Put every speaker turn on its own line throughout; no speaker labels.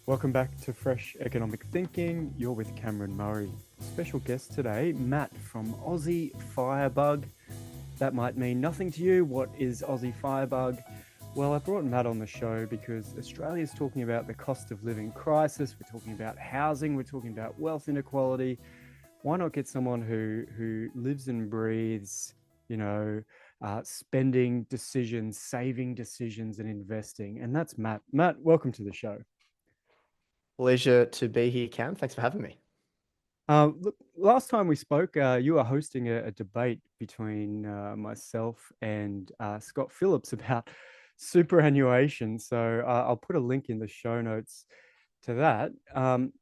Welcome back to Fresh Economic Thinking. You're with Cameron Murray. Special guest today, Matt from Aussie Firebug. That might mean nothing to you. What is Aussie Firebug? Well, I brought Matt on the show because Australia's talking about the cost of living crisis. We're talking about housing. We're talking about wealth inequality. Why not get someone who lives and breathes, spending decisions, saving decisions, and investing? And that's Matt. Matt, welcome to the show.
Pleasure to be here, Cam. Thanks for having me.
Look, last time we spoke, you were hosting a debate between myself and Scott Phillips about superannuation. So I'll put a link in the show notes to that.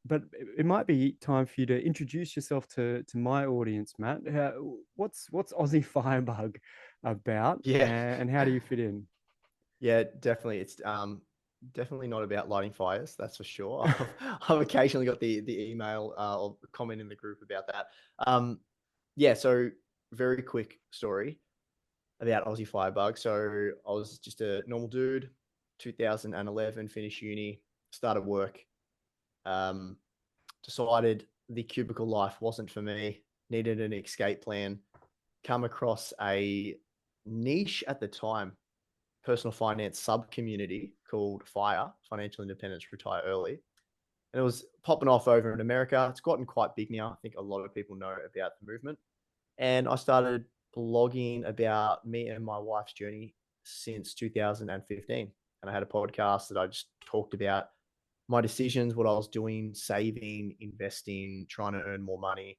But it might be time for you to introduce yourself to my audience, Matt. What's Aussie Firebug about,
Yeah,
and how do you fit in?
yeah, definitely. It's definitely not about lighting fires, that's for sure. I've occasionally got the email or comment in the group about that. Um, yeah, so very quick story about Aussie Firebug. So I was just a normal dude, 2011, finished uni, started work, um, decided the cubicle life wasn't for me, needed an escape plan, come across a niche at the time personal finance sub community called FIRE, Financial Independence Retire Early. And it was popping off over in America. It's gotten quite big now. I think a lot of people know about the movement. And I started blogging about me and my wife's journey since 2015. And I had a podcast that I just talked about my decisions, what I was doing, saving, investing, trying to earn more money.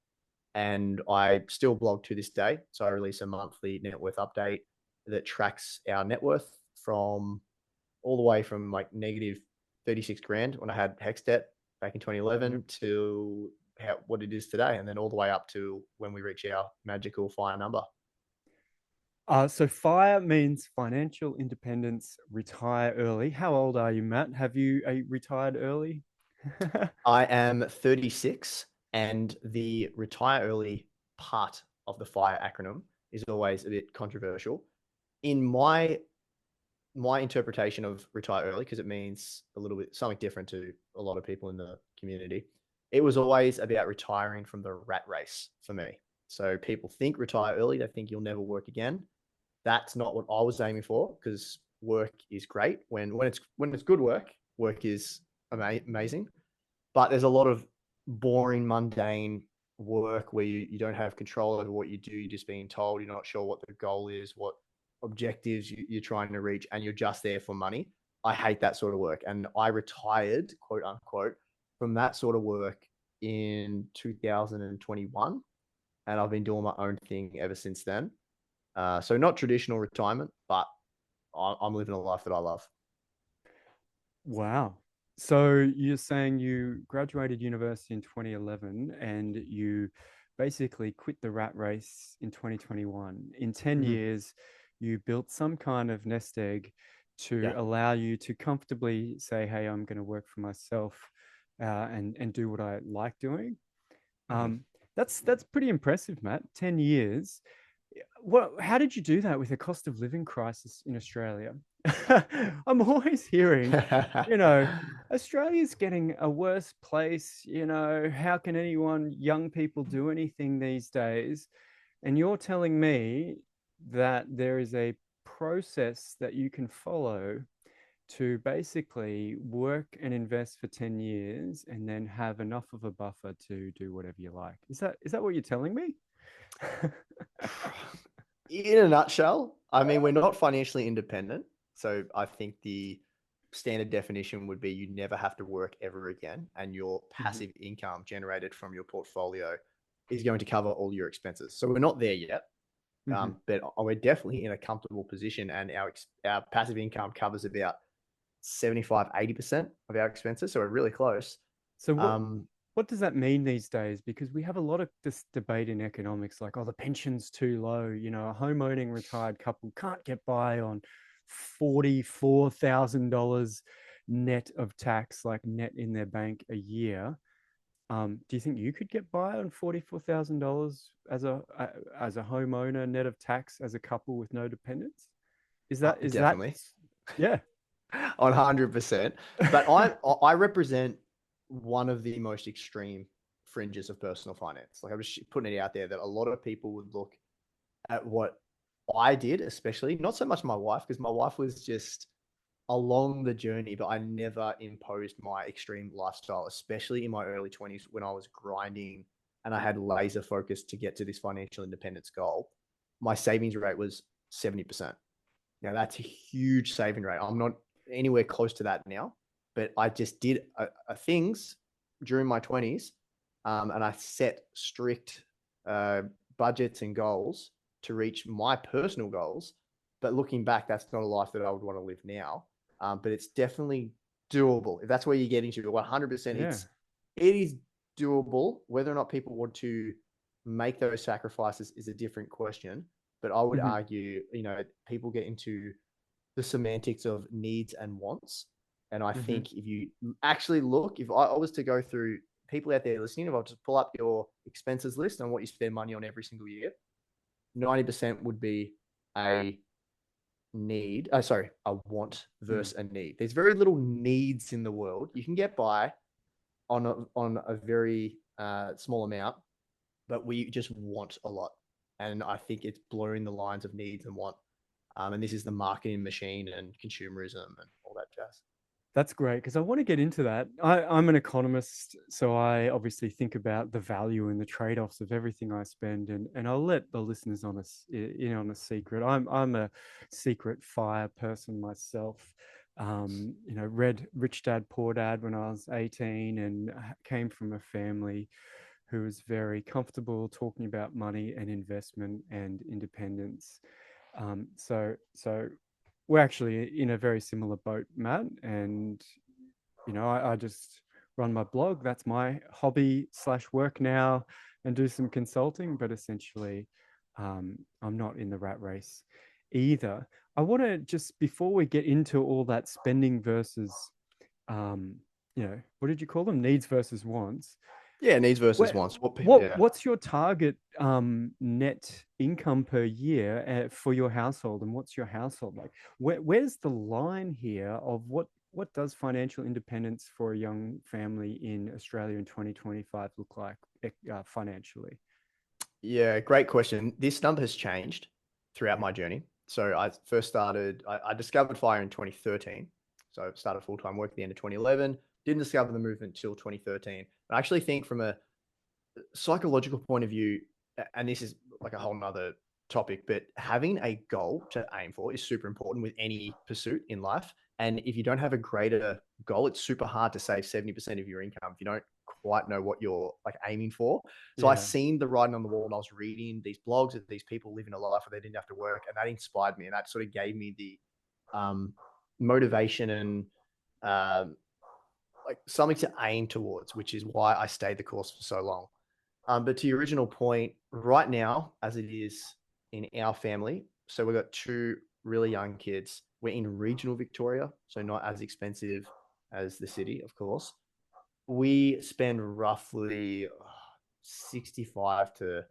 And I still blog to this day. So I release a monthly net worth update that tracks our net worth from all the way from like negative 36 grand when I had Hex debt back in
Yep.
2011 to what it is today. And then all the way up to when we reach our magical FIRE number.
So FIRE means financial independence, retire early. How old are you, Matt? Have you retired early?
I am 36, and the retire early part of the FIRE acronym is always a bit controversial. In my interpretation of retire early, because it means a little bit something different to a lot of people in the community, it was always about retiring from the rat race for me. So people think retire early, they think you'll never work again. That's not what I was aiming for, because work is great when it's good work. Work is amazing, but there's a lot of boring, mundane work where you don't have control over what you do. You're just being told, you're not sure what the goal is, what objectives you're trying to reach, and you're just there for money. I hate that sort of work. And I retired, quote unquote, from that sort of work in 2021. And I've been doing my own thing ever since then. So not traditional retirement, but I'm living a life that I love.
Wow. So you're saying you graduated university in 2011 and you basically quit the rat race in 2021. In 10
Mm-hmm.
years, you built some kind of nest egg to
Yeah.
allow you to comfortably say, hey, I'm going to work for myself and do what I like doing.
Mm-hmm.
Um, that's pretty impressive, Matt. 10 years. How did you do that with a cost of living crisis in Australia? I'm always hearing, you know, Australia's getting a worse place. How can anyone, young people, do anything these days? And you're telling me that there is a process that you can follow to basically work and invest for 10 years and then have enough of a buffer to do whatever you like. Is that what you're telling me?
In a nutshell, I mean, we're not financially independent. So I think the standard definition would be you never have to work ever again, and your
Mhm,
passive income generated from your portfolio is going to cover all your expenses. So we're not there yet,
mhm.
but we're definitely in a comfortable position, and our passive income covers about 75-80% of our expenses. So we're really close.
So what
Um,
what does that mean these days? Because we have a lot of this debate in economics, like, oh, the pension's too low. A home owning retired couple can't get by on $44,000 net of tax, like net in their bank a year. Do you think you could get by on $44,000 as a homeowner net of tax as a couple with no dependents? Is that
definitely.
yeah?
100%. But I represent one of the most extreme fringes of personal finance. Like, I'm just putting it out there that a lot of people would look at what I did, especially not so much my wife, because my wife was just along the journey, but I never imposed my extreme lifestyle, especially in my early 20s when I was grinding and I had laser focus to get to this financial independence goal. My savings rate was 70%. Now, that's a huge saving rate. I'm not anywhere close to that now, but I just did things during my 20s, and I set strict budgets and goals to reach my personal goals. But looking back, that's not a life that I would want to live now. But it's definitely doable. If that's where you're getting to, 100%,
Yeah.
it is doable. Whether or not people want to make those sacrifices is a different question. But I would argue, people get into the semantics of needs and wants. And I think if you actually look, if I was to go through people out there listening, if I just pull up your expenses list and what you spend money on every single year, 90% would be a need. A want versus a need. There's very little needs in the world. You can get by on a very small amount, but we just want a lot. And I think it's blurring the lines of needs and want. And this is the marketing machine and consumerism and all that jazz.
That's great because I want to get into that. I'm an economist, so I obviously think about the value and the trade-offs of everything I spend, and I'll let the listeners in on a secret. I'm a secret FIRE person myself. Read Rich Dad Poor Dad when I was 18, and came from a family who was very comfortable talking about money and investment and independence. So we're actually in a very similar boat, Matt. And, I just run my blog. That's my hobby / work now, and do some consulting. But essentially, I'm not in the rat race either. I want to just, before we get into all that spending versus, what did you call them? Needs versus wants.
Yeah, needs versus
What,
wants.
what's your target net income per year for your household, and what's your household like? Where's the line here of what does financial independence for a young family in Australia in 2025 look like financially?
Yeah, great question. This number has changed throughout my journey. So I discovered FIRE in 2013. So I started full-time work at the end of 2011. Didn't discover the movement until 2013. I actually think from a psychological point of view, and this is like a whole nother topic, but having a goal to aim for is super important with any pursuit in life. And if you don't have a greater goal, it's super hard to save 70% of your income if you don't quite know what you're like aiming for. So I
Yeah.
seen the writing on the wall, and I was reading these blogs of these people living a life where they didn't have to work, and that inspired me, and that sort of gave me the motivation and like something to aim towards, which is why I stayed the course for so long. But to your original point, right now, as it is in our family, so we've got two really young kids. We're in regional Victoria, so not as expensive as the city, of course. We spend roughly 65 to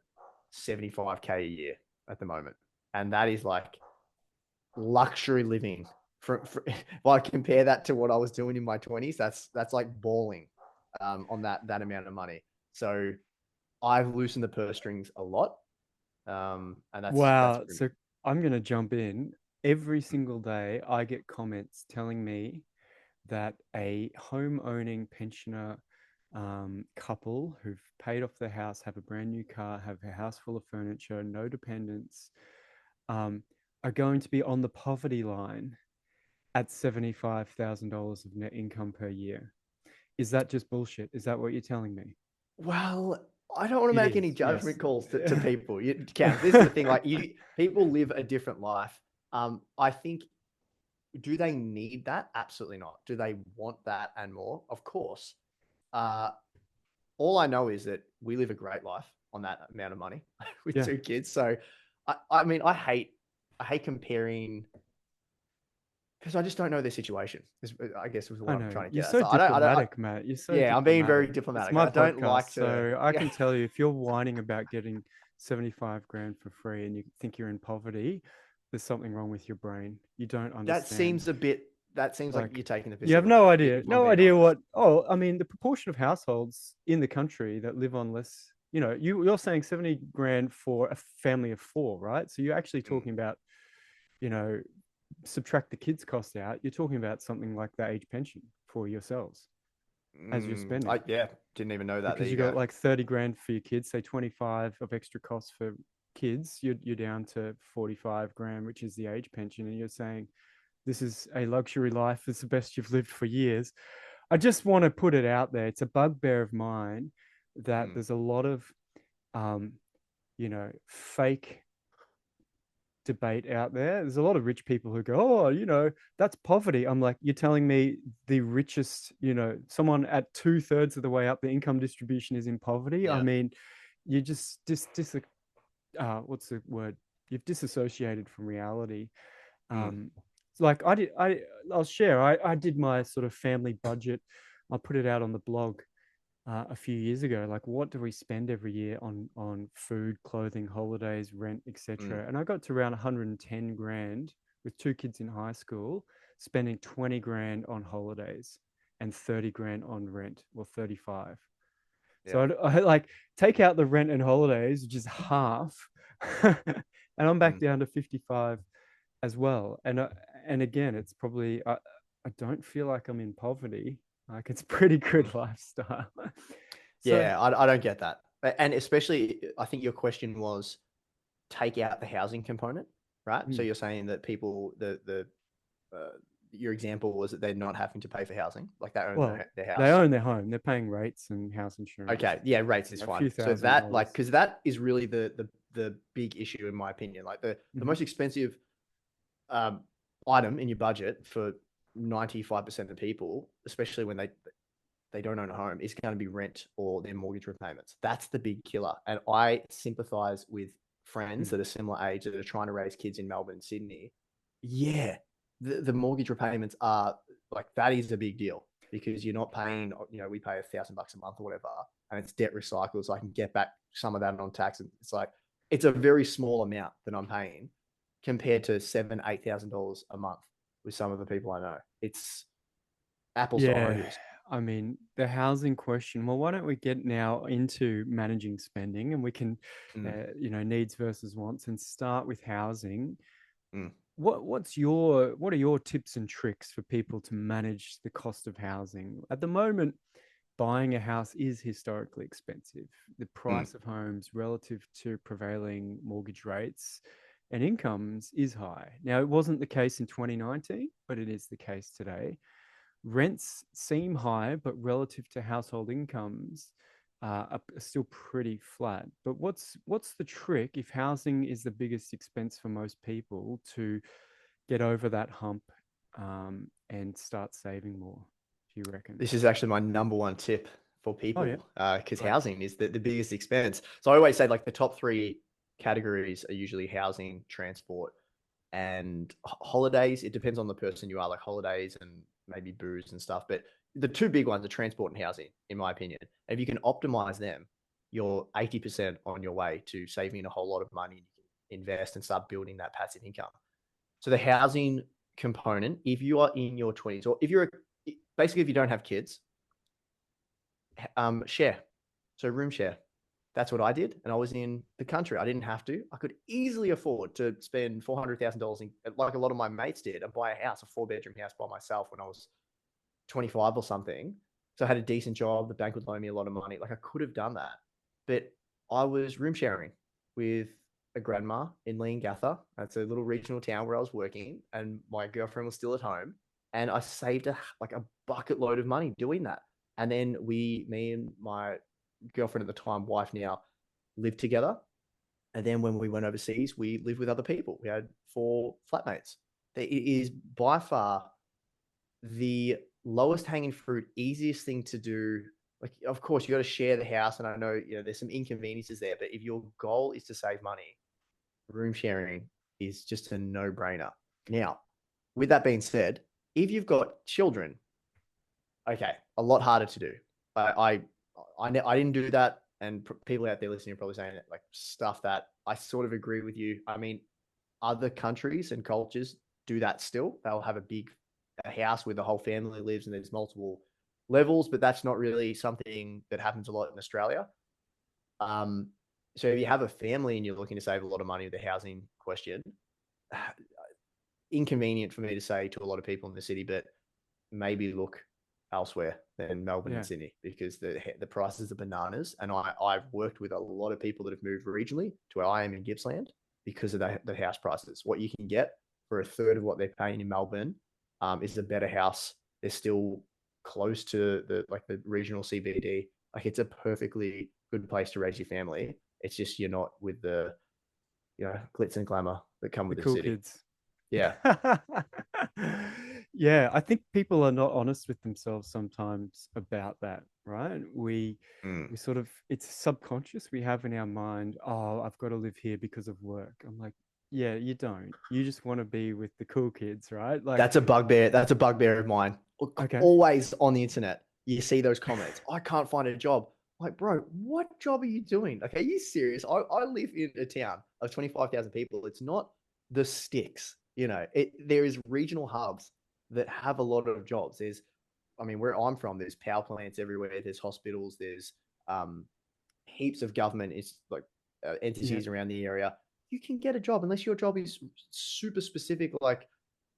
75K a year at the moment. And that is like luxury living. If I compare that to what I was doing in my 20s, that's like balling on that amount of money. So I've loosened the purse strings a lot. And that's
Wow. So I'm going to jump in. Every single day, I get comments telling me that a home owning pensioner couple who've paid off their house, have a brand new car, have a house full of furniture, no dependents, are going to be on the poverty line at $75,000 of net income per year. Is that just bullshit? Is that what you're telling me?
Well, I don't want to
It
make any
is,
judgment
yes.
calls to people. Cam, this is the thing. Like, people live a different life. I think, do they need that? Absolutely not. Do they want that and more? Of course. All I know is that we live a great life on that amount of money with
Yeah.
two kids. So, I mean, I hate comparing, because I just don't know their situation. I guess was
I
what I'm
know.
trying to
You're
get at.
so
So I don't.
diplomatic, Matt. You're so
Yeah, I'm being very
diplomatic. It's
diplomatic.
my
I don't
podcast,
like to.
so I
Yeah.
can tell you if you're whining about getting 75 grand for free and you think you're in poverty, there's something wrong with your brain. You don't
That
understand.
seems a bit that seems like
Like,
you're taking the piss
you
a
have
little bit,
no idea,
if I'm
no
being
idea
honest.
what. Oh, I mean, the proportion of households in the country that live on less. You're saying 70 grand for a family of four, right? So you're actually
Mm.
talking about, you know, subtract the kids' cost out. You're talking about something like the age pension for yourselves as you're spending,
Yeah, didn't even know that. There
because
you
you got
go.
like 30 grand for your kids, say 25 of extra costs for kids. You're down to 45 grand, which is the age pension, and you're saying this is a luxury life. It's the best you've lived for years. I just want to put it out there. It's a bugbear of mine that
Mm,
there's a lot of, um, fake debate out there. There's a lot of rich people who go, oh, that's poverty. I'm like, you're telling me the richest, someone at 2/3 of the way up the income distribution is in poverty? I
yeah.
mean, you just what's the word? You've disassociated from reality.
Mm,
um like I'll share, I did my sort of family budget. I put it out on the blog a few years ago, like what do we spend every year on food, clothing, holidays, rent,
mm,
etc. And I got to around 110 grand with two kids in high school, spending 20 grand on holidays and 30 grand on rent, or 35. So
yeah.
I like take out the rent and holidays, which is half, and I'm back
Mm,
down to 55 as well. And again, it's probably I don't feel like I'm in poverty. Like it's pretty
mm.
good lifestyle. So
Yeah, I don't get that. And especially, I think your question was take out the housing component, right? So
mm,
you're saying that people, your example was that they're not having to pay for housing, like they own
well,
their
they
house.
own their home. They're paying rates and house insurance,
Okay, yeah, rates is
a
fine.
few
So
thousand
that, like,
dollars.
because that is really the big issue in my opinion. Like the
Mhm.
most expensive um, item in your budget for 95% of people, especially when they don't own a home, is going to be rent or their mortgage repayments. That's the big killer. And I sympathize with friends
Mm.
that are similar age that are trying to raise kids in Melbourne and Sydney. Yeah, the mortgage repayments are like, that is a big deal because you're not paying, we pay $1,000 a month or whatever, and it's debt recycled. So I can get back some of that on tax. And it's like, it's a very small amount that I'm paying compared to $7,000-8,000 a month with some of the people I know. It's apples to
Yeah,
oranges.
I mean, the housing question. Well, why don't we get now into managing spending, and we can,
Mm,
needs versus wants, and start with housing.
mm,
What are your tips and tricks for people to manage the cost of housing? At the moment, buying a house is historically expensive. The
mm,
price of homes relative to prevailing mortgage rates and incomes is high. Now, it wasn't the case in 2019, but it is the case today. Rents seem high, but relative to household incomes, are still pretty flat. But what's the trick if housing is the biggest expense for most people to get over that hump, and start saving more? Do you reckon?
This is actually my number one tip for
Oh yeah,
people, because
great.
housing is the biggest expense. So I always say, like, the top three categories are usually housing, transport, and holidays. It depends on the person you are, like holidays and maybe booze and stuff. But the two big ones are transport and housing, in my opinion. And if you can optimize them, you're 80% on your way to saving a whole lot of money. You can invest and start building that passive income. So the housing component, if you are in your 20s, or if you're basically, if you don't have kids, share. So room share. That's what I did. And I was in the country. I didn't have to. I could easily afford to spend $400,000 in, like a lot of my mates did, and buy a house, a 4-bedroom house by myself when I was 25 or something. So I had a decent job. The bank would loan me a lot of money. Like, I could have done that. But I was room sharing with a grandma in Leongatha. That's a little regional town where I was working, and my girlfriend was still at home. And I saved like a bucket load of money doing that. And then me and my girlfriend at the time, wife now, lived together. And then when we went overseas, we lived with other people. We had 4 flatmates. It is by far the lowest hanging fruit, easiest thing to do. Like, of course, you got to share the house, and I know, there's some inconveniences there. But if your goal is to save money, room sharing is just a no-brainer. Now, with that being said, if you've got children, okay, a lot harder to do. I didn't do that, and people out there listening are probably saying that, like, stuff that I sort of agree with you. I mean, other countries and cultures do that still. They'll have a big a house where the whole family lives and there's multiple levels, but that's not really something that happens a lot in Australia. Um, so if you have a family and you're looking to save a lot of money with the housing question, inconvenient for me to say to a lot of people in the city, but maybe look elsewhere than Melbourne and
Yeah.
Sydney because the prices are bananas. And I've worked with a lot of people that have moved regionally to where I am in Gippsland because of the house prices. What you can get for a third of what they're paying in Melbourne is a better house. They're still close to the regional CBD. Like it's a perfectly good place to raise your family. It's just you're not with the glitz and glamour that come
The
with the
cool
city.
kids.
Yeah.
Yeah, I think people are not honest with themselves sometimes about that, right? We
Mm.
sort of, it's subconscious. We have in our mind, oh, I've got to live here because of work. I'm like, yeah, you don't. You just want to be with the cool kids, right? Like,
That's a bugbear. That's a bugbear of mine.
okay.
Always on the internet, you see those comments. I can't find a job. Like, bro, what job are you doing? Like, are you serious? I live in a town of 25,000 people. It's not the sticks. There is regional hubs that have a lot of jobs. I mean, where I'm from, there's power plants everywhere. There's hospitals. There's um, heaps of government is like
Yeah.
entities around the area. You can get a job unless your job is super specific, like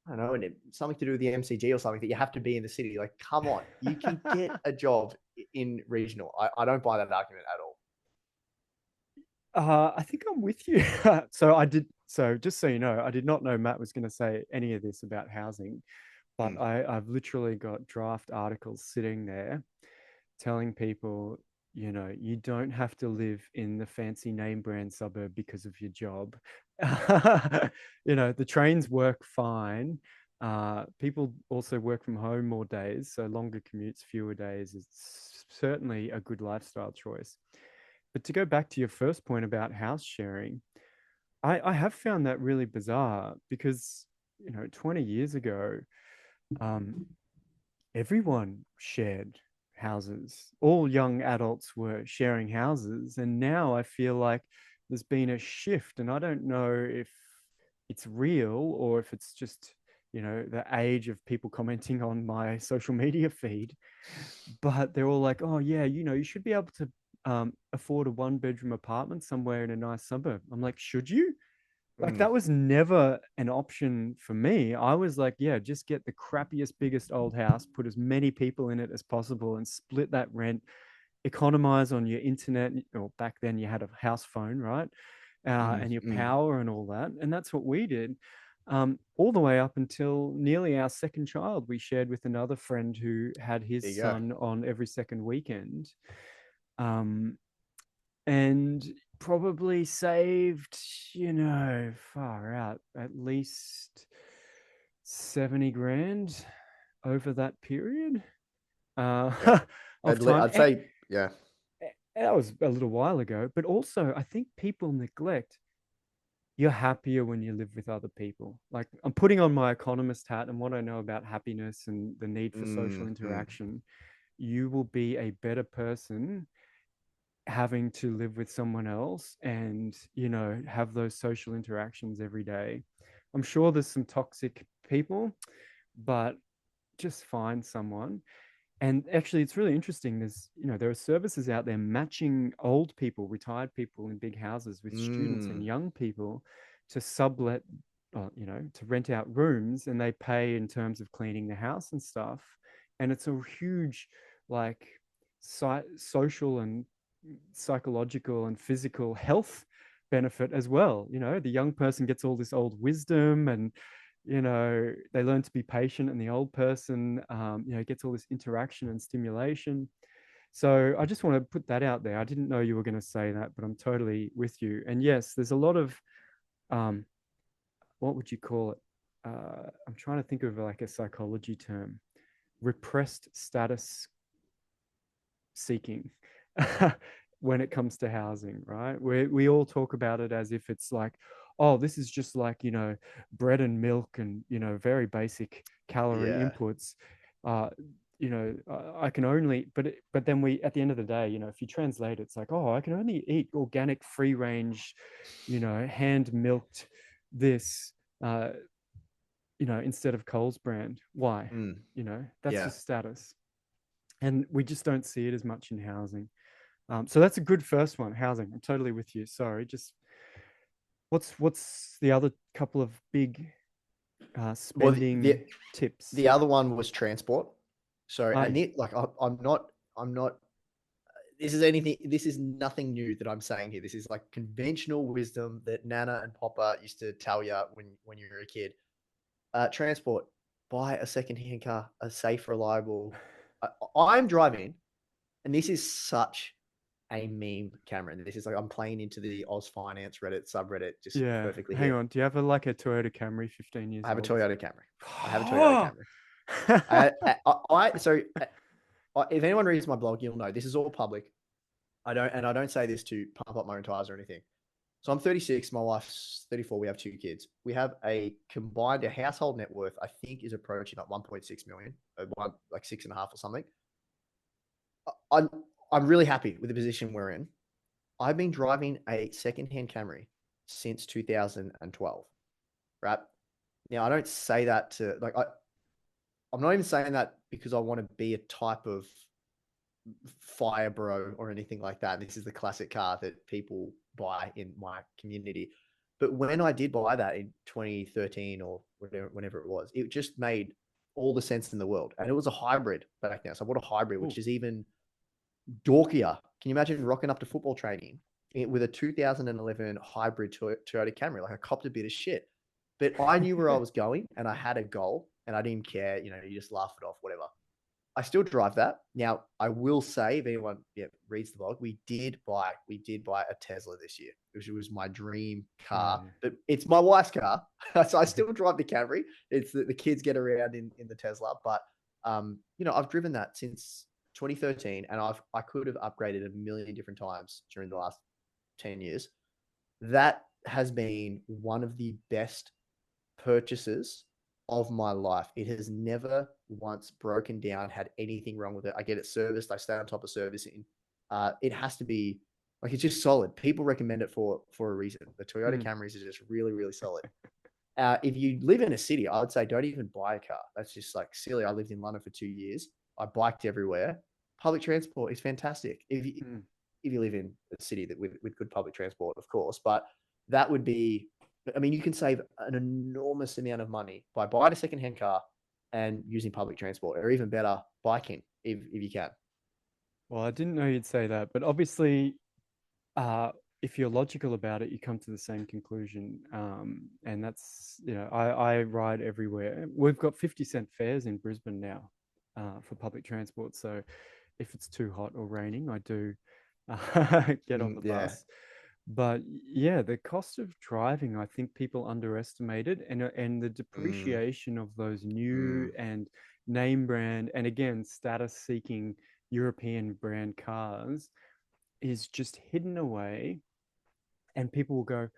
I don't know, and something to do with the MCG or something that you have to be in the city. Like, come on, you can get a job in regional. I don't buy that argument at all.
I think I'm with you. So I did. So just so you know, I did not know Matt was going to say any of this about housing, but
Mm.
I've literally got draft articles sitting there telling people, you don't have to live in the fancy name brand suburb because of your job. The trains work fine. People also work from home more days, so longer commutes, fewer days is certainly a good lifestyle choice. But to go back to your first point about house sharing, I have found that really bizarre because, 20 years ago, um, everyone shared houses. All young adults were sharing houses. And now I feel like there's been a shift. And I don't know if it's real or if it's just, the age of people commenting on my social media feed. But they're all like, oh, yeah, you should be able to afford a one-bedroom apartment somewhere in a nice suburb. I'm like, should you? Like
Mm.
that was never an option for me. I was like, yeah, just get the crappiest, biggest old house, put as many people in it as possible, and split that rent. Economize on your internet. Or back then, you had a house phone, right?
Mm.
And your
Mm.
power and all that. And that's what we did. All the way up until nearly our second child, we shared with another friend who had
There
his
you go.
son on every second weekend. Um, and probably saved, far out, at least 70 grand over that period
Yeah.
of time.
I'd say, yeah.
That was a little while ago, but also I think people neglect you're happier when you live with other people. Like I'm putting on my economist hat and what I know about happiness and the need for social
Mm. Mm.
interaction. You will be a better person having to live with someone else and have those social interactions every day. I'm sure there's some toxic people, but just find someone. And actually it's really interesting, there are services out there matching old people, retired people in big houses with students and
Mm.
young people to sublet, to rent out rooms, and they pay in terms of cleaning the house and stuff. And it's a huge, like, social and psychological and physical health benefit as well. The young person gets all this old wisdom, and they learn to be patient, and the old person gets all this interaction and stimulation. So I just want to put that out there. I didn't know you were going to say that, but I'm totally with you. And yes, there's a lot of um what would you call it, I'm trying to think of like a psychology term: repressed status seeking when it comes to housing, right? We all talk about it as if it's like, oh, this is just like, bread and milk and, very basic calorie
Yeah.
inputs. Uh, I can only, but then we, at the end of the day, if you translate, it's like, oh, I can only eat organic, free range, hand milked this, instead of Coles brand. Why?
Mm,
That's
yeah.
just status. And we just don't see it as much in housing. So that's a good first one, housing. I'm totally with you. Sorry, just what's the other couple of big
Well,
spending tips?
the other one was transport. So, and
I
it, like, I'm not, this is nothing new that I'm saying here. This is like conventional wisdom that Nana and Papa used to tell you when you were a kid. Transport, buy a secondhand car, a safe, reliable. I'm driving, and this is such a meme, Cameron. This is like I'm playing into the Oz Finance Reddit subreddit just
Yeah.
perfectly
Hang
here.
on. Do you have like a Toyota Camry, 15
I
years
have a
old?
Toyota Camry. I have a Toyota Camry. If anyone reads my blog, you'll know this is all public. I don't say this to pump up my own tires or anything. So I'm 36. My wife's 34. We have 2 kids. We have a household net worth, I think, is approaching like 1.6 million, like 6.5 or something. I'm I'm really happy with the position we're in. I've been driving a secondhand Camry since 2012. Right now, I don't say that to like I'm not even saying that because I want to be a type of fire bro or anything like that. This is the classic car that people buy in my community. But when I did buy that in 2013 or whenever it was, it just made all the sense in the world. And it was a hybrid back then. So I bought a hybrid, which
Ooh.
is even dorkier. Can you imagine rocking up to football training with a 2011 hybrid Toyota Camry? Like I copped a bit of shit. But I knew where I was going and I had a goal and I didn't care. You just laugh it off, whatever. I still drive that. Now, I will say, if anyone reads the blog, we did buy a Tesla this year, which was my dream car.
Yeah.
But it's my wife's car, so I still drive the Camry. It's the kids get around in the Tesla, but I've driven that since 2013, and I could have upgraded a million different times during the last 10 years. That has been one of the best purchases of my life. It has never once broken down, had anything wrong with it. I get it serviced. I stay on top of servicing. It has to be like, it's just solid. People recommend it for a reason. The Toyota Camrys are just really, really solid. If you live in a city, I would say don't even buy a car. That's just like silly. I lived in London for 2 years. I biked everywhere. Public transport is fantastic. If you live in a city that with good public transport, of course, but that would be, I mean, you can save an enormous amount of money by buying a secondhand car and using public transport, or even better, biking if you can.
Well, I didn't know you'd say that, but obviously, uh, if you're logical about it, you come to the same conclusion. And that's, I ride everywhere. We've got 50-cent fares in Brisbane now for public transport. So if it's too hot or raining, I do get on the
Yeah.
bus. But yeah, the cost of driving, I think people underestimate it, and the
Mm,
depreciation of those new
mm,
and name brand and again status-seeking European brand cars is just hidden away, and people will go,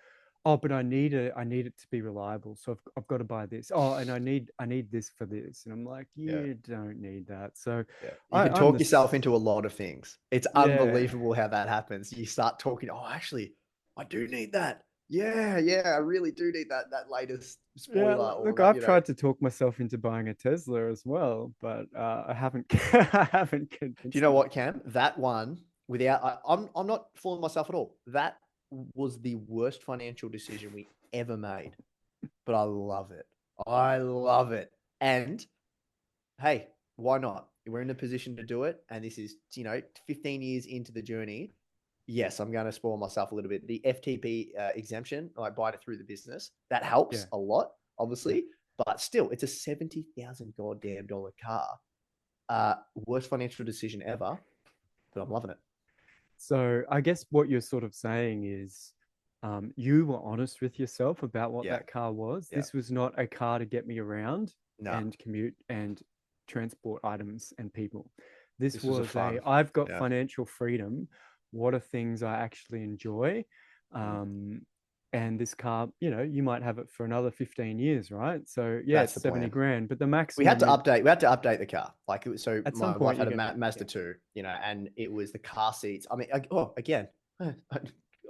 "Oh, but I need it to be reliable, so I've got to buy this. Oh, and I need this for this," and I'm like,
yeah.
"You don't need that." So
Yeah. You can
I'm
talk
this,
yourself into a lot of things. It's
yeah.
unbelievable how that happens. You start talking, oh, actually, I do need that. Yeah, I really do need that latest
Yeah,
spoiler or
look,
that,
I've tried to talk myself into buying a Tesla as well, but I haven't I haven't
Do you
convinced
know
me.
what, Cam? That one, I'm not fooling myself at all. That was the worst financial decision we ever made, but I love it. I love it. And hey, why not? We're in a position to do it. And this is, 15 years into the journey. Yes, I'm going to spoil myself a little bit. The FTP exemption, like buying it through the business, that helps
Yeah,
a lot,
yeah.
obviously. But still, it's a 70,000 goddamn dollar car. Worst financial decision ever, but I'm loving it.
So I guess what you're sort of saying is, you were honest with yourself about what
Yeah,
that car was.
yeah.
This was not a car to get me around
No,
and commute and transport items and people. This
this was a
was
fun.
I've got
Yeah.
financial freedom. What are things I actually enjoy?
Mm.
Um, and this car, you might have it for another 15 years, right? So yeah,
That's
it's
the
70
plan.
grand, but the
We had
maximum
to
is
update. We had to update the car. Like, so
at some
my wife
point
had
you're
a
gonna,
Mazda
yeah.
2, and it was the car seats. I mean, again, I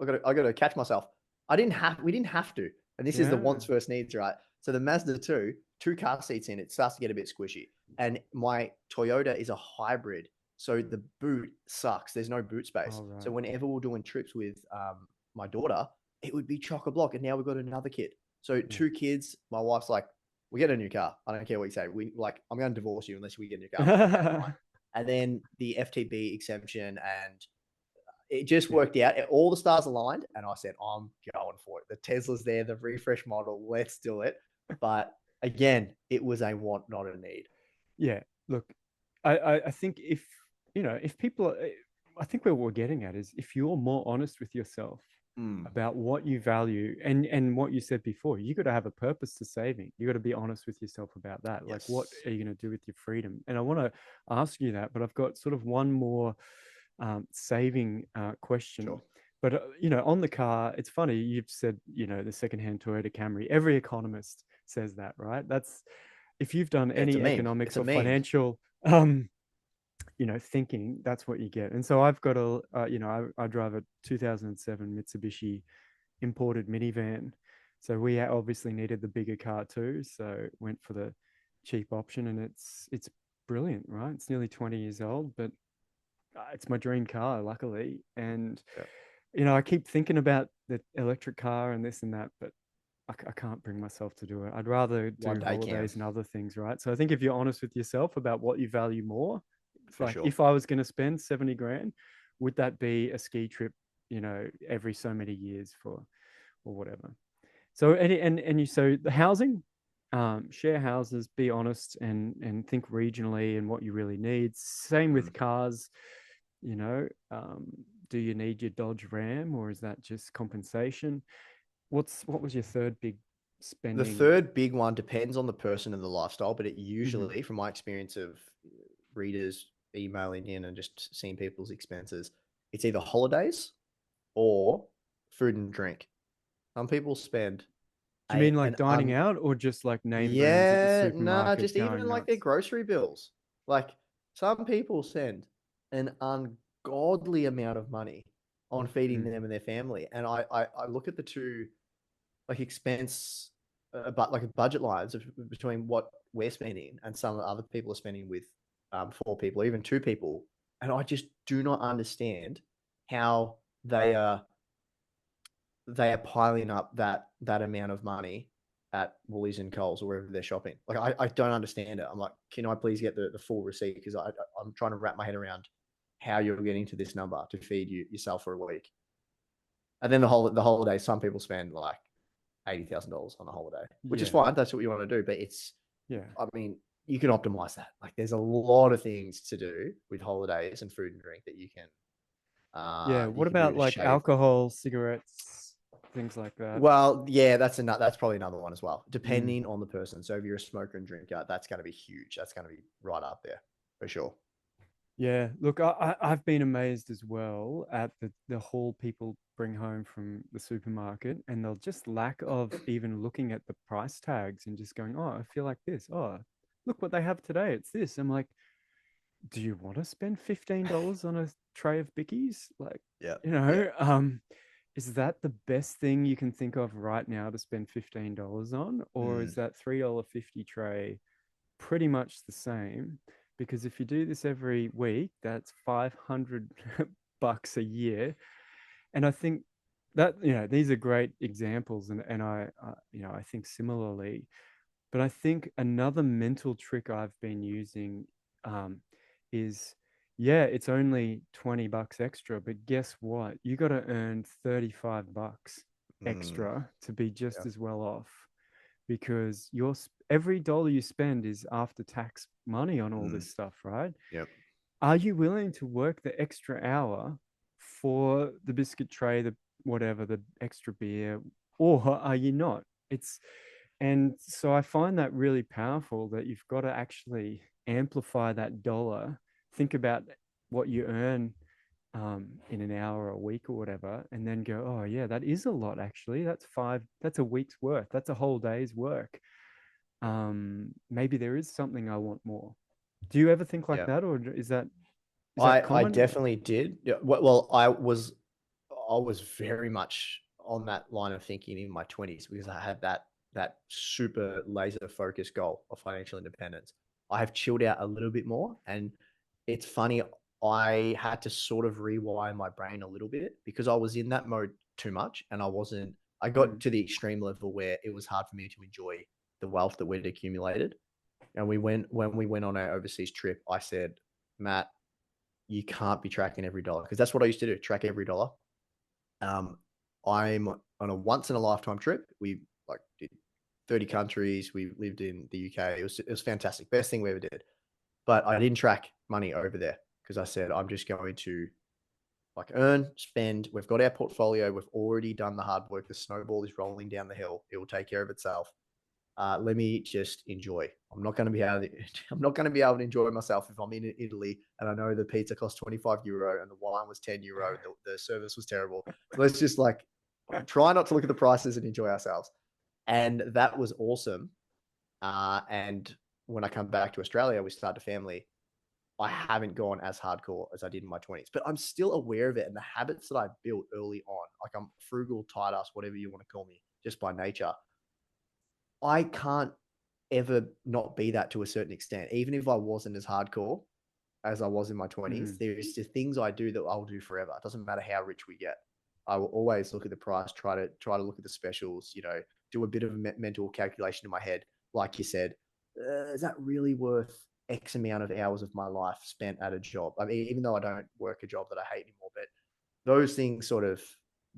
got to catch myself. We didn't have to, and this is the
Yeah.
wants versus needs, right? So the Mazda 2, two car seats in, it starts to get a bit squishy. And my Toyota is a hybrid, so the boot sucks. There's no boot space.
Oh, right.
So whenever we're doing trips with my daughter, it would be chock a block. And now we've got another kid. So two kids. My wife's like, "We get a new car. I don't care what you say. We like, I'm going to divorce you unless we get a new car." Like, okay, fine. And then the FTB exemption, and it just worked out. All the stars aligned, and I said, "I'm going for it." The Tesla's there, the refresh model. Let's do it. But again, it was a want, not a need.
Yeah. Look, I think if people, I think what we're getting at is if you're more honest with yourself about what you value and what you said before, you got to have a purpose to saving. You got to be honest with yourself about that. Like, what are you going to do with your freedom? And I want to ask you that, but I've got sort of one more saving question.
Sure.
But on the car, it's funny. You've said the secondhand Toyota Camry. Every economist says that, right? That's if you've done any economics or financial thinking, that's what you get. And so I've got I drive a 2007 Mitsubishi imported minivan. So we obviously needed the bigger car too. So went for the cheap option, and it's brilliant, right? It's nearly 20 years old, but it's my dream car, luckily. And I keep thinking about the electric car and this and that, but I can't bring myself to do it. I'd rather do holidays and other things, right? So I think if you're honest with yourself about what you value more, if I was going to spend 70 grand, would that be a ski trip, every so many years or whatever? So, so the housing, share houses, be honest and think regionally and what you really need. Same with cars, do you need your Dodge Ram, or is that just compensation? What was your third big spending?
The third big one depends on the person and the lifestyle, but it usually, from my experience of readers emailing in and just seeing people's expenses, it's either holidays or food and drink. Some people spend.
Do you mean like dining out, or just like name brands at the supermarket?
Just even like their grocery bills. Like some people send an ungodly amount of money on feeding them and their family. And I look at the two like expense, but like budget lines between what we're spending and some other people are spending with 4 people, even 2 people. And I just do not understand how they are piling up that amount of money at Woolies and Coles or wherever they're shopping. Like, I don't understand it. I'm like, can I please get the full receipt? Because I'm trying to wrap my head around how you're getting to this number to feed yourself for a week. And then the holiday, some people spend like $80,000 on a holiday, which is fine. That's what you want to do. But I mean, you can optimize that. Like, there's a lot of things to do with holidays and food and drink that you can.
What about like alcohol, cigarettes, things like that?
Well, yeah, that's probably another one as well, depending on the person. So if you're a smoker and drinker, that's going to be huge. That's going to be right up there for sure.
Yeah, look, I've been amazed as well at the haul people bring home from the supermarket, and they'll just lack of even looking at the price tags and just going, "Oh, I feel like this. Oh, look what they have today. It's this." I'm like, do you want to spend $15 on a tray of bickies? Like, is that the best thing you can think of right now to spend $15 on? Or is that $3.50 tray pretty much the same? Because if you do this every week, that's $500 a year. And I think that, these are great examples. And I think similarly, but I think another mental trick I've been using is, it's only $20 extra, but guess what? You got to earn $35 extra to be just as well off, because every dollar you spend is after tax money on all this stuff, right?
Yep.
Are you willing to work the extra hour for the biscuit tray, the whatever, the extra beer, or are you not? And so I find that really powerful, that you've got to actually amplify that dollar. Think about what you earn in an hour, a week, or whatever, and then go, oh yeah, that is a lot actually. That's a week's worth. That's a whole day's work. Maybe there is something I want more. Do you ever think like that, or is that common?
I definitely did. Yeah. Well, I was very much on that line of thinking in my 20s, because I had that that super laser focused goal of financial independence. I have chilled out a little bit more. And it's funny, I had to sort of rewire my brain a little bit because I was in that mode too much, and I got
Mm,
to the extreme level where it was hard for me to enjoy the wealth that we'd accumulated. And when we went on our overseas trip, I said, Matt, you can't be tracking every dollar, because that's what I used to do, track every dollar. Um, I'm on a once in a lifetime trip. We like did 30 countries. We lived in the UK. It was fantastic. Best thing we ever did. But I didn't track money over there because I said I'm just going to like earn, spend. We've got our portfolio. We've already done the hard work. The snowball is rolling down the hill. It will take care of itself. Let me just enjoy. I'm not going to be able to, I'm not going to be able to enjoy myself if I'm in Italy and I know the pizza cost 25 € and the wine was 10 € and the service was terrible. So let's just like try not to look at the prices and enjoy ourselves. And that was awesome. And when I come back to Australia, we start a family. I haven't gone as hardcore as I did in my 20s, but I'm still aware of it. And the habits that I built early on, like I'm frugal, tight ass, whatever you want to call me, just by nature, I can't ever not be that to a certain extent. Even if I wasn't as hardcore as I was in my 20s,
mm,
there's just things I do that I'll do forever. It doesn't matter how rich we get. I will always look at the price, try to look at the specials, do a bit of a mental calculation in my head. Like you said, is that really worth X amount of hours of my life spent at a job? I mean, even though I don't work a job that I hate anymore, but those things sort of,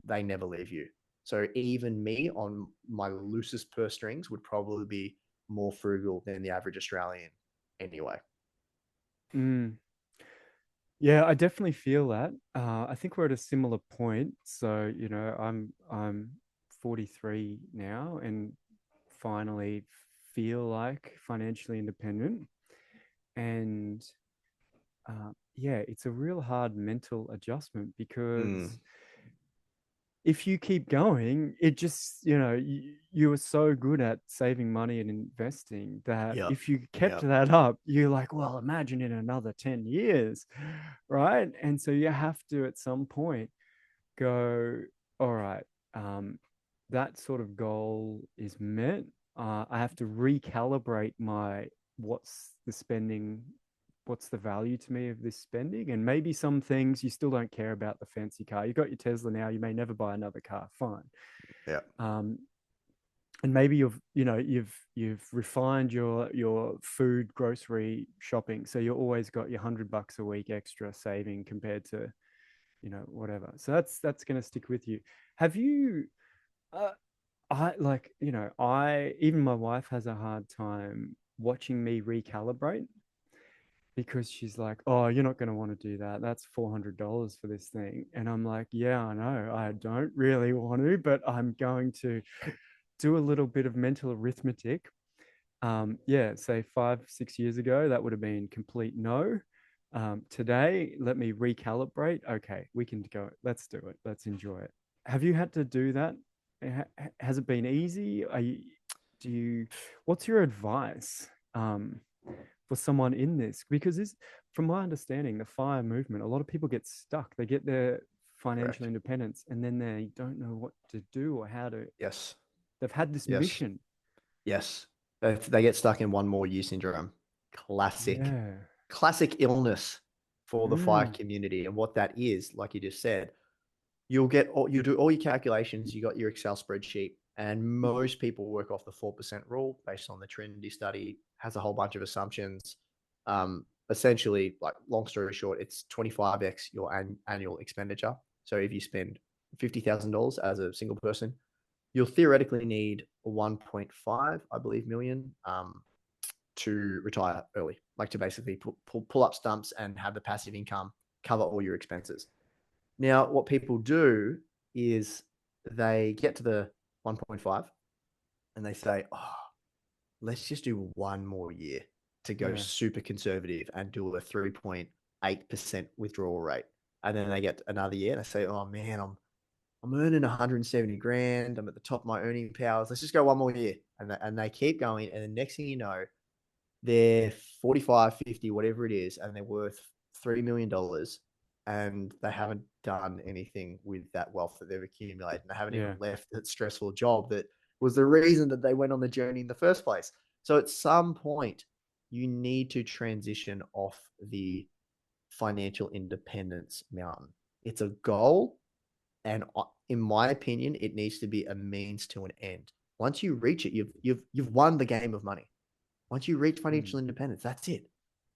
they never leave you. So even me on my loosest purse strings would probably be more frugal than the average Australian anyway.
mm. Yeah, I definitely feel that. I think we're at a similar point. So, I'm 43 now and finally feel like financially independent. And yeah, it's a real hard mental adjustment because
Mm,
if you keep going, it just, you are so good at saving money and investing that
yep.
if you kept
Yep.
that up, you're like, well, imagine in another 10 years, right? And so you have to at some point go, all right, um, that sort of goal is met. I have to recalibrate what's the spending, what's the value to me of this spending, and maybe some things you still don't care about the fancy car. You got your Tesla now, you may never buy another car, fine.
Yep.
Um, and maybe you've refined your food grocery shopping, so you always got your $100 a week extra saving compared to whatever. So that's going to stick with you. Have you uh, I like I even my wife has a hard time watching me recalibrate because she's like, oh, you're not going to want to do that, that's $400 for this thing. And I'm like, yeah, I know, I don't really want to, but I'm going to do a little bit of mental arithmetic. Yeah, say 5 6 years ago that would have been complete no. Today, let me recalibrate. Okay, we can go. Let's do it. Let's enjoy it. Have you had to do that? Has it been easy? Do you, what's your advice for someone in this? Because from my understanding, the FIRE movement, a lot of people get stuck. They get their financial
Correct.
independence and then they don't know what to do or how to.
Yes.
They've had this
Yes.
mission.
Yes. They get stuck in one more year syndrome. Classic.
Yeah.
Classic illness for the fire
Mm,
community. And what that is, like you just said, you do all your calculations, you got your Excel spreadsheet, and most people work off the 4% rule based on the Trinity study, has a whole bunch of assumptions. Essentially, like long story short, it's 25x your annual expenditure. So if you spend $50,000 as a single person, you'll theoretically need 1.5, I believe, million to retire early, like to basically pull up stumps and have the passive income cover all your expenses. Now, what people do is they get to the 1.5 and they say, oh, let's just do one more year to go
yeah.
super conservative and do a 3.8% withdrawal rate. And then they get another year and they say, oh man, I'm earning 170 grand. I'm at the top of my earning powers. Let's just go one more year. And they keep going. And the next thing you know, they're 45, 50, whatever it is, and they're worth $3 million, and they haven't done anything with that wealth that they've accumulated. And they haven't even
Yeah.
left that stressful job that was the reason that they went on the journey in the first place. So at some point, you need to transition off the financial independence mountain. It's a goal, and in my opinion, it needs to be a means to an end. Once you reach it, you've won the game of money. Once you reach
Mm.
financial independence, that's it.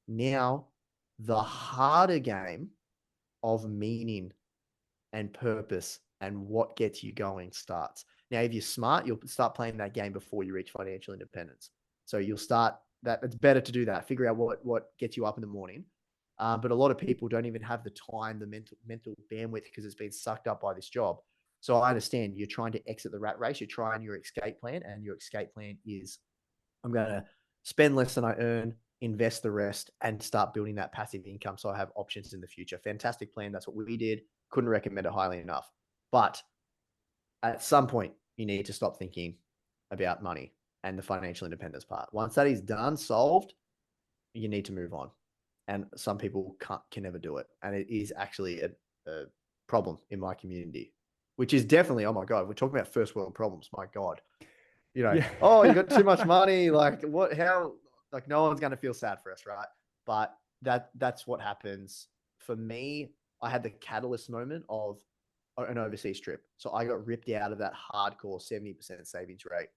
Now, the harder game of meaning and purpose and what gets you going starts. Now, if you're smart, you'll start playing that game before you reach financial independence. So you'll start that. It's better to do that. Figure out what gets you up in the morning. But a lot of people don't even have the time, the mental bandwidth because it's been sucked up by this job. So I understand you're trying to exit the rat race. You're trying your escape plan, and your escape plan is I'm going to spend less than I earn, invest the rest, and start building that passive income so I have options in the future. Fantastic plan. That's what we did. Couldn't recommend it highly enough. But at some point, you need to stop thinking about money and the financial independence part. Once that is done, solved, you need to move on. And some people can never do it. And it is actually a problem in my community, which is definitely, oh my God, we're talking about first world problems. My God.
Yeah.
Oh, you got too much money. Like what, how, like no one's going to feel sad for us. Right. But that's what happens for me. I had the catalyst moment of an overseas trip. So I got ripped out of that hardcore 70% savings rate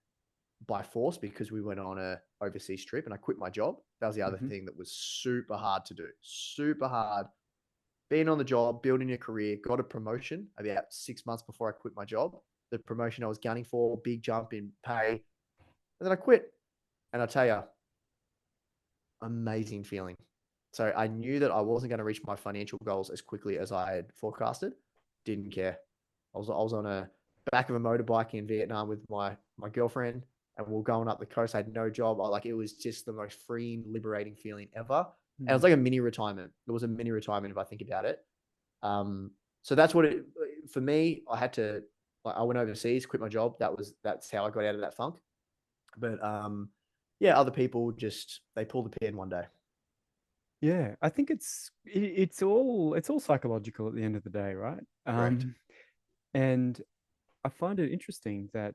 by force because we went on a overseas trip and I quit my job. That was the other
Mhm.
thing that was super hard to do. Super hard. Being on the job, building a career, got a promotion about 6 months before I quit my job. The promotion I was gunning for, big jump in pay. And then I quit. And I tell you, amazing feeling. So I knew that I wasn't going to reach my financial goals as quickly as I had forecasted. Didn't care. I was on a back of a motorbike in Vietnam with my girlfriend, and we are going up the coast. I had no job. It was just the most freeing, liberating feeling ever. And it was
Mm.
like a mini retirement. It was a mini retirement if I think about it. So that's what it for me. I went overseas, quit my job. That's how I got out of that funk. But yeah, other people just they pull the pin one day.
Yeah, I think it's all psychological at the end of the day, right?
Correct.
And I find it interesting that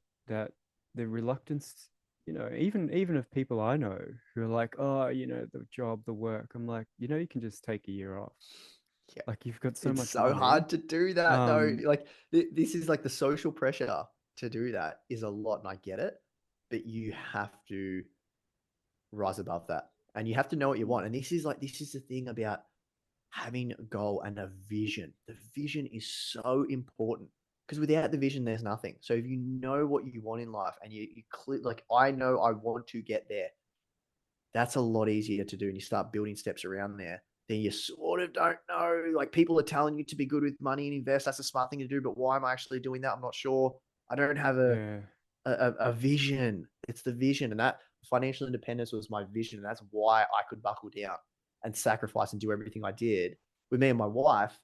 the reluctance, even of people I know who are like, oh, the job, the work. I'm like, you can just take a year off.
Yeah.
Like you've got so
It's
much
so
money.
hard to do that though.
Um,
Like this is like the social pressure to do that is a lot, and I get it, but you have to rise above that, and you have to know what you want. And this is the thing about having a goal and a vision. The vision is so important because without the vision, there's nothing. So if you know what you want in life and you clear, like I know I want to get there, that's a lot easier to do. And you start building steps around there. Then you sort of don't know. Like people are telling you to be good with money and invest. That's a smart thing to do. But why am I actually doing that? I'm not sure. I don't have
yeah.
a vision. It's the vision. And that financial independence was my vision. And that's why I could buckle down and sacrifice and do everything I did with me and my wife.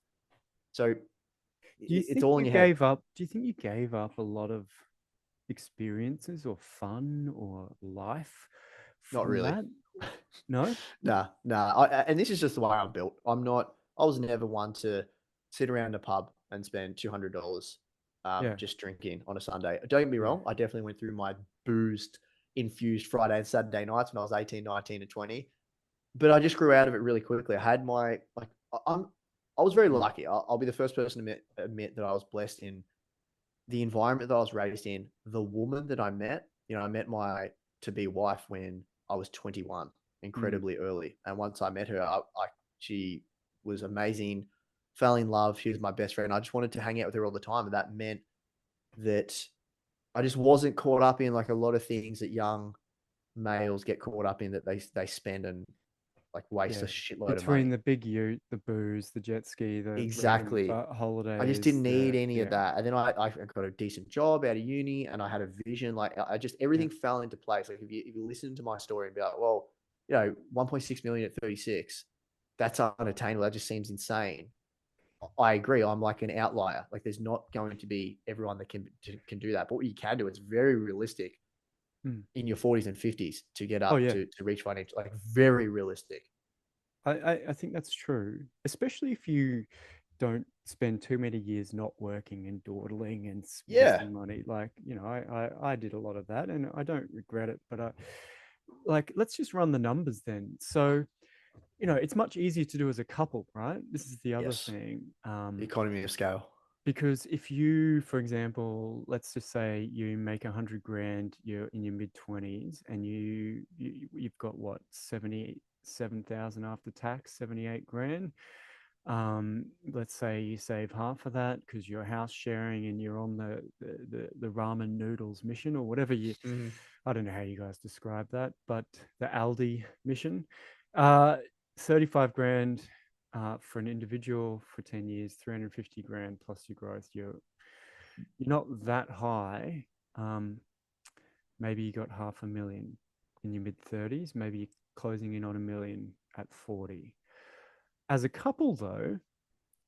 So it's all in your head.
Do you think you gave up a lot of experiences or fun or life
Not
from
really.
that? No?
Nah. And this is just the way I'm built. I was never one to sit around a pub and spend $200
Yeah.
just drinking on a Sunday. Don't get me
Yeah.
wrong. I definitely went through my boozed infused Friday and Saturday nights when I was 18, 19, and 20. But I just grew out of it really quickly. I had I was very
Mm.
lucky. I'll be the first person to admit that I was blessed in the environment that I was raised in, the woman that I met. I met my to be wife when I was 21,
Mm.
incredibly early. And once I met her, she was amazing, fell in love. She was my best friend. I just wanted to hang out with her all the time. And that meant that I just wasn't caught up in like a lot of things that young males get caught up in that they spend and like waste a
Yeah.
shitload of
Between
money.
the big ute, the booze, the jet ski, the random
Exactly. I just
holidays,
didn't need any of
yeah.
that. And then I got a decent job out of uni and I had a vision. Like I just,
Yeah.
everything fell into place. Like if you listen to my story and be like, well, 1.6 million at 36, that's unattainable. That just seems insane. I agree. I'm like an outlier. Like there's not going to be everyone that can do that. But what you can do, it's very realistic
Mm.
in your 40s and 50s to get
Oh
up
yeah.
to reach financial, like very realistic.
I think that's true, especially if you don't spend too many years not working and dawdling and
Yeah.
wasting money. Like, I did a lot of that and I don't regret it, but like, let's just run the numbers then. So, it's much easier to do as a couple, right? This is the other
Yes.
thing.
The economy of scale.
Because if you, for example, let's just say you make 100 grand, you're in your mid 20s, and you've got what, 77,000 after tax, 78 grand. Let's say you save half of that because you're house sharing and you're on the ramen noodles mission or whatever
Mhm.
I don't know how you guys describe that, but the Aldi mission. Uh, 35 grand for an individual for 10 years, 350 grand plus your growth. You're not that high. Um, Maybe you got 500,000 in your mid 30s, maybe you're closing in on 1 million at 40. As a couple, though,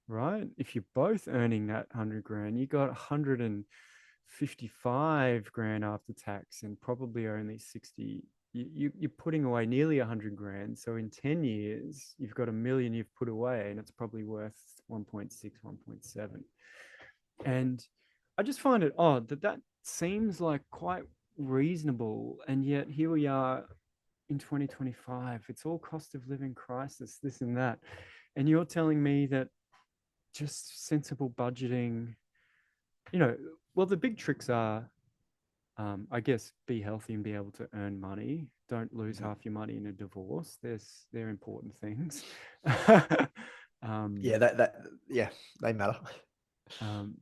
right? If you're both earning that 100 grand, you got 155 grand after tax and probably only 60. You're putting away nearly 100 grand. So in 10 years, you've got 1 million you've put away and it's probably worth 1.6, 1.7. And I just find it odd that that seems like quite reasonable. And yet here we are in 2025. It's all cost of living crisis, this and that. And you're telling me that just sensible budgeting, well, the big tricks are, I guess, be healthy and be able to earn money. Don't lose
Mhm.
half your money in a divorce. They're important things. um,
Yeah, that yeah, they matter.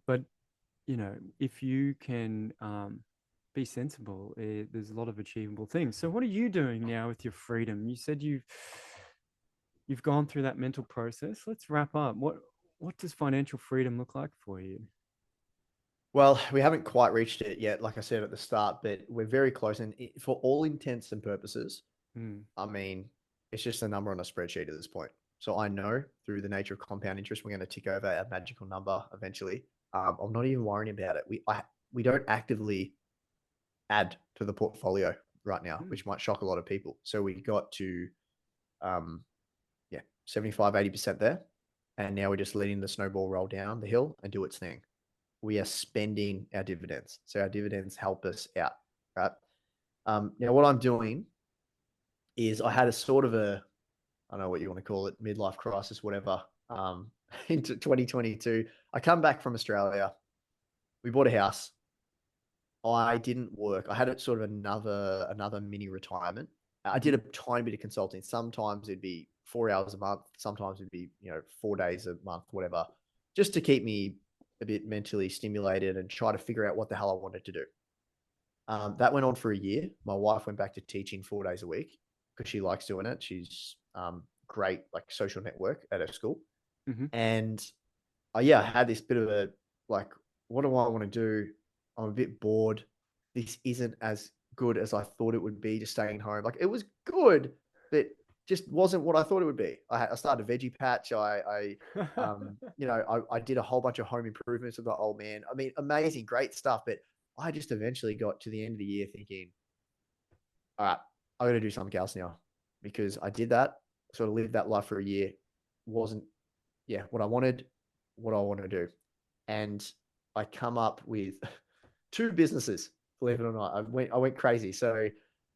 but if you can be sensible, there's a lot of achievable things. So, what are you doing now with your freedom? You said you've gone through that mental process. Let's wrap up. What does financial freedom look like for you?
Well, we haven't quite reached it yet, like I said at the start, but we're very close. And for all intents and purposes,
Mm,
I mean, it's just a number on a spreadsheet at this point. So I know through the nature of compound interest, we're going to tick over a magical number eventually. I'm not even worrying about it. We don't actively add to the portfolio right now,
mm,
which might shock a lot of people. So we got to um, yeah, 75, 80% there. And now we're just letting the snowball roll down the hill and do its thing. We are spending our dividends. So our dividends help us out, right? Now, what I'm doing is I had a sort of I don't know what you want to call it, midlife crisis, whatever, into 2022. I come back from Australia. We bought a house. I didn't work. I had it sort of another mini retirement. I did
mhm,
a tiny bit of consulting. Sometimes it'd be 4 hours a month. Sometimes it'd be 4 days a month, whatever, just to keep me a bit mentally stimulated and try to figure out what the hell I wanted to do. That went on for a year. My wife went back to teaching 4 days a week because she likes doing it. She's great, like social network at her school,
mhm.
and yeah, I had this bit of a like, what do I want to do? I'm a bit bored. This isn't as good as I thought it would be, just staying home. Like it was good, but just wasn't what I thought it would be. I started a veggie patch. I did a whole bunch of home improvements with the old man. I mean, amazing, great stuff. But I just eventually got to the end of the year thinking, all right, I got to do something else now because I did that, sort of lived that life for a year, wasn't what I wanted, what I want to do. And I come up with two businesses, believe it or not. I went crazy. So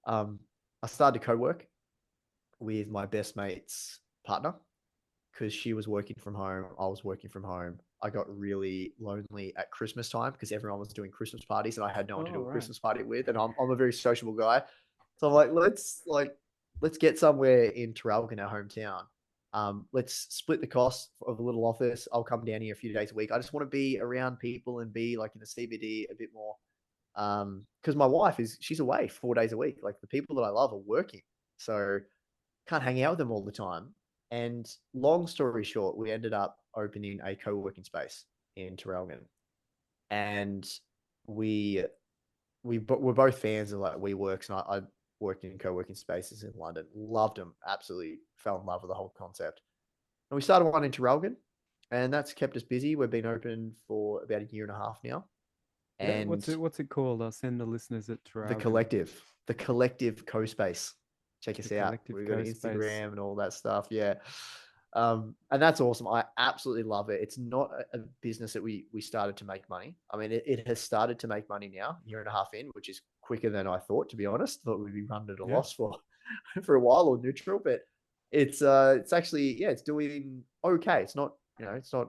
um, I started to co-work with my best mate's partner because she was working from home. I was working from home. I got really lonely at Christmas time because everyone was doing Christmas parties and I had no one to
Oh,
do a
right.
Christmas party with. And I'm a very sociable guy. So I'm let's get somewhere in Traralgon, our hometown. Let's split the cost of a little office. I'll come down here a few days a week. I just want to be around people and be like in the CBD a bit more. Because my wife she's away 4 days a week. Like the people that I love are working. So can't hang out with them all the time. And long story short, we ended up opening a co-working space in Traralgon. And we we're both fans of like WeWorks, and I worked in co-working spaces in London, loved them, absolutely fell in love with the whole concept. And we started one in Traralgon, and that's kept us busy. We've been open for about a year and a half now,
Yeah.
and
What's it called? I'll send the listeners at
the
Traralgon.
collective, the collective co-space. Check
The
us out.
collective
We've got an
co space.
Instagram and all that stuff. Yeah. And that's awesome. I absolutely love it. It's not a business that we started to make money. I mean, it has started to make money now, a year and a half in, which is quicker than I thought, to be honest. Thought we'd be running at a
Yeah.
loss for for a while or neutral, but it's actually, yeah, it's doing okay. It's not, it's not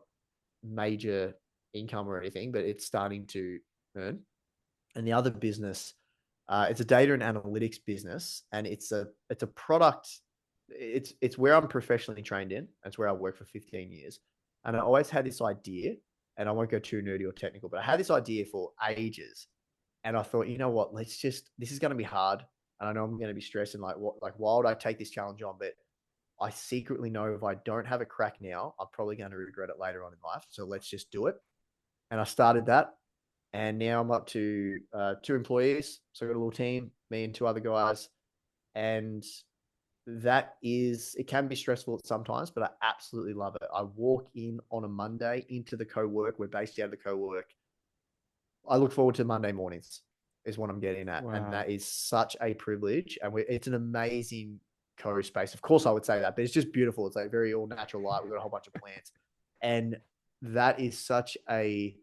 major income or anything, but it's starting to earn. And the other business, it's a data and analytics business, and it's a product. It's where I'm professionally trained in. That's where I worked for 15 years, and I always had this idea. And I won't go too nerdy or technical, but I had this idea for ages, and I thought, you know what? This is going to be hard, and I know I'm going to be stressed. And why would I take this challenge on? But I secretly know if I don't have a crack now, I'm probably going to regret it later on in life. So let's just do it. And I started that, and now I'm up to 2 employees. So I got a little team, me and 2 other guys, and it can be stressful sometimes, but I absolutely love it. I walk in on a Monday into the co-work. We're based out of the co-work. I look forward to Monday mornings is what I'm getting at. And
Wow.
that is such a privilege. And it's an amazing co-space. Of course I would say that, but it's just beautiful. It's like very all natural light. We've got a whole bunch of plants. And that is such a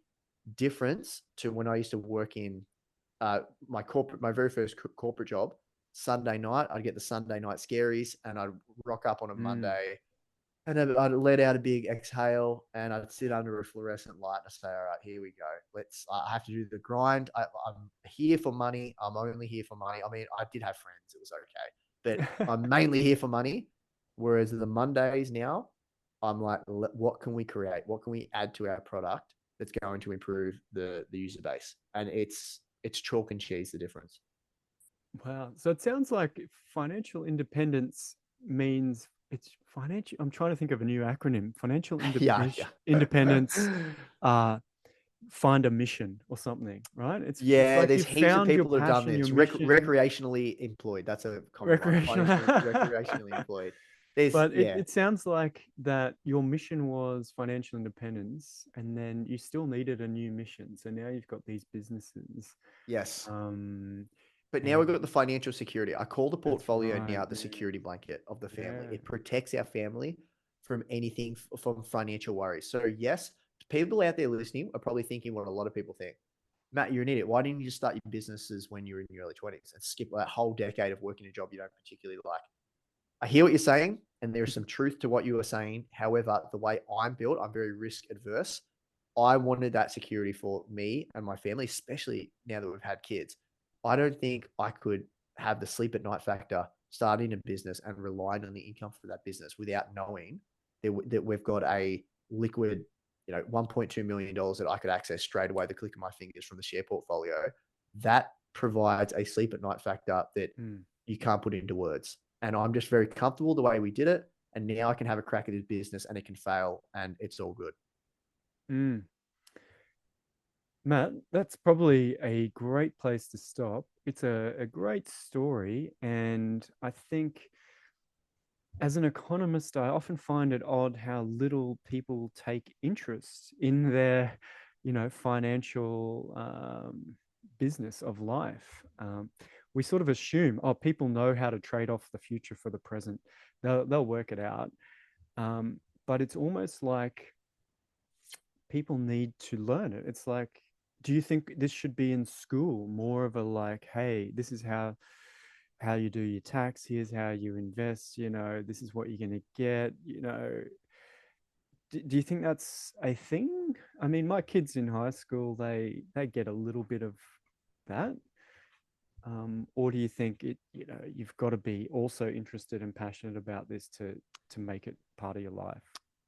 difference to when I used to work in my very first corporate job. Sunday night, I'd get the Sunday night scaries, and I'd rock up on a
Mm.
Monday, and I'd let out a big exhale, and I'd sit under a fluorescent light and say, all right, here we go. I have to do the grind. I'm here for money. I'm only here for money. I mean, I did have friends. It was okay. But I'm mainly here for money. Whereas the Mondays now, I'm like, what can we create? What can we add to our product that's going to improve the user base? And it's chalk and cheese, the difference.
Wow. So it sounds like financial independence means it's financial. I'm trying to think of a new acronym. Financial
Yeah,
independence,
yeah.
uh, find a mission or something, right? It's
Yeah,
like
there's
you've
heaps of
found your
people that have done
passion, your
this.
mission,
Recreationally employed. That's a common one.
recreational.
Financially, recreationally employed. There's
But
yeah,
it sounds like that your mission was financial independence, and then you still needed a new mission. So now you've got these businesses.
yes.
Um,
But now we've
and
got the financial security. I call the
that's
portfolio
right.
now the
Yeah.
security blanket of the family.
Yeah.
It protects our family from anything from financial worries. So yes, people out there listening are probably thinking what a lot of people think. Matt, you're an idiot. Why didn't you just start your businesses when you were in your early 20s and skip that whole decade of working a job you don't particularly like? I hear what you're saying, and there's some truth to what you were saying. However, the way I'm built, I'm very risk adverse. I wanted that security for me and my family, especially now that we've had kids. I don't think I could have the sleep at night factor starting a business and relying on the income for that business without knowing that we've got a liquid, $1.2 million dollars that I could access straight away, the click of my fingers from the share portfolio. That provides a sleep at night factor that
Mm.
you can't put into words. And I'm just very comfortable the way we did it. And now I can have a crack at this business and it can fail and it's all good.
Mm. Matt, that's probably a great place to stop. It's a great story. And I think as an economist, I often find it odd how little people take interest in their, financial business of life. We sort of assume, oh, people know how to trade off the future for the present. They'll work it out. But it's almost like people need to learn it. It's like, do you think this should be in school? More of a like, hey, this is how you do your tax, here's how you invest, this is what you're going to get. Do you think that's a thing? I mean, my kids in high school, they get a little bit of that. Or do you think you've got to be also interested and passionate about this to make it part of your life?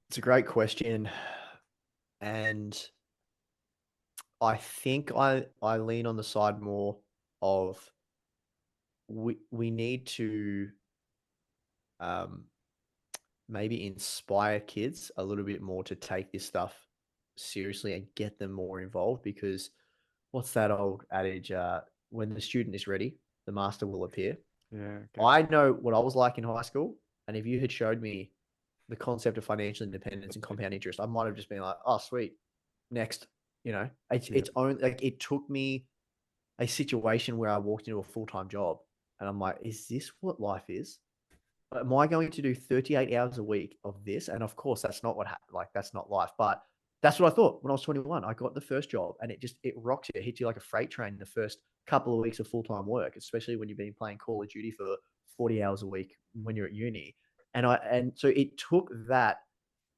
It's a great question. And I think I lean on the side more of we need to um, maybe inspire kids a little bit more to take this stuff seriously and get them more involved, because what's that old adage? When the student is ready, the master will appear.
Yeah, okay.
I know what I was like in high school, and if you had showed me the concept of financial independence and compound interest, I might have just been like, "Oh, sweet, next."
Yeah.
It's only like it took me a situation where I walked into a full time job, and I'm like, "Is this what life is?" am I going to do 38 hours a week of this? And of course, that's not what happened. Like, that's not life. But that's what I thought when I was 21. I got the first job, and it rocks you. It hits you like a freight train the first couple of weeks of full-time work, especially when you've been playing Call of Duty for 40 hours a week when you're at uni. And so it took that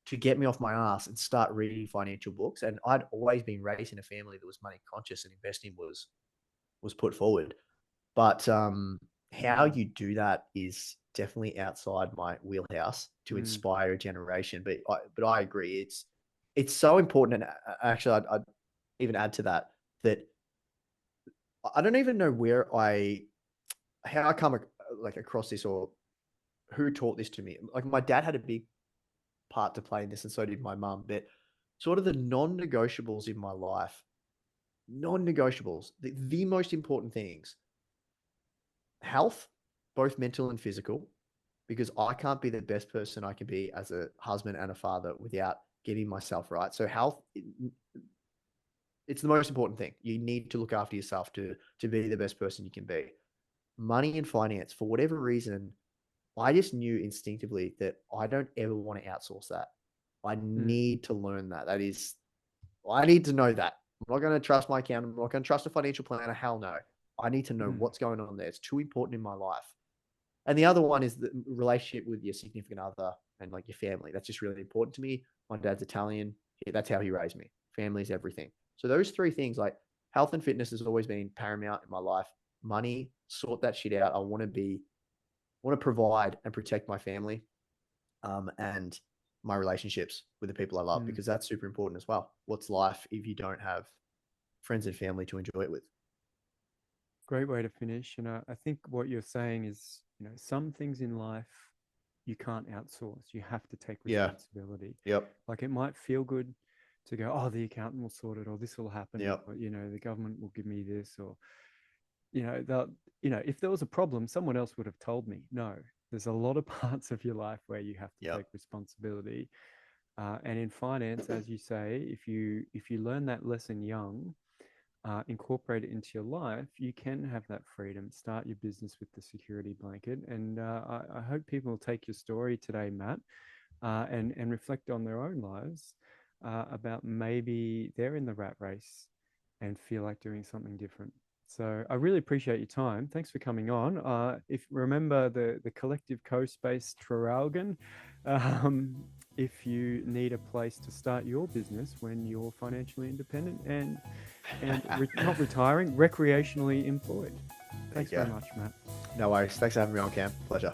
to get me off my ass and start reading financial books. And I'd always been raised in a family that was money conscious, and investing was put forward. But how you do that is definitely outside my wheelhouse to inspire a generation. But I agree, it's so important. And actually, I'd even add to that I don't even know how I come like across this, or who taught this to me. Like, my dad had a big part to play in this, and so did my mum. But sort of the non-negotiables in my life, non-negotiables, the most important things: health, both mental and physical, because I can't be the best person I can be as a husband and a father without getting myself right. So health, it's the most important thing. You need to look after yourself to be the best person you can be. Money and finance, for whatever reason, I just knew instinctively that I don't ever want to outsource that. I need to learn that. I need to know that. I'm not going to trust my accountant. I'm not going to trust a financial planner. Hell no. I need to know what's going on there. It's too important in my life. And the other one is the relationship with your significant other and like your family. That's just really important to me. My dad's Italian. That's how he raised me. Family is everything. So those three things, like health and fitness, has always been paramount in my life. Money, sort that shit out. I want to provide and protect my family, and my relationships with the people I love, because that's super important as well. What's life if you don't have friends and family to enjoy it with?
Great way to finish. And I think what you're saying is, some things in life you can't outsource. You have to take responsibility.
Yep.
Like, it might feel good to go, oh, the accountant will sort it, or this will happen,
Yep.
or, the government will give me this, or, if there was a problem, someone else would have told me. No, there's a lot of parts of your life where you have to take responsibility. And in finance, as you say, if you learn that lesson young, incorporate it into your life, you can have that freedom. Start your business with the security blanket. And I hope people will take your story today, Matt, and reflect on their own lives, about maybe they're in the rat race and feel like doing something different. So I really appreciate your time. Thanks for coming on. If remember the collective co-space Traralgon, if you need a place to start your business when you're financially independent and not retiring, recreationally employed. Thanks very much, Matt.
No worries. Thanks for having me on, Cam. Pleasure.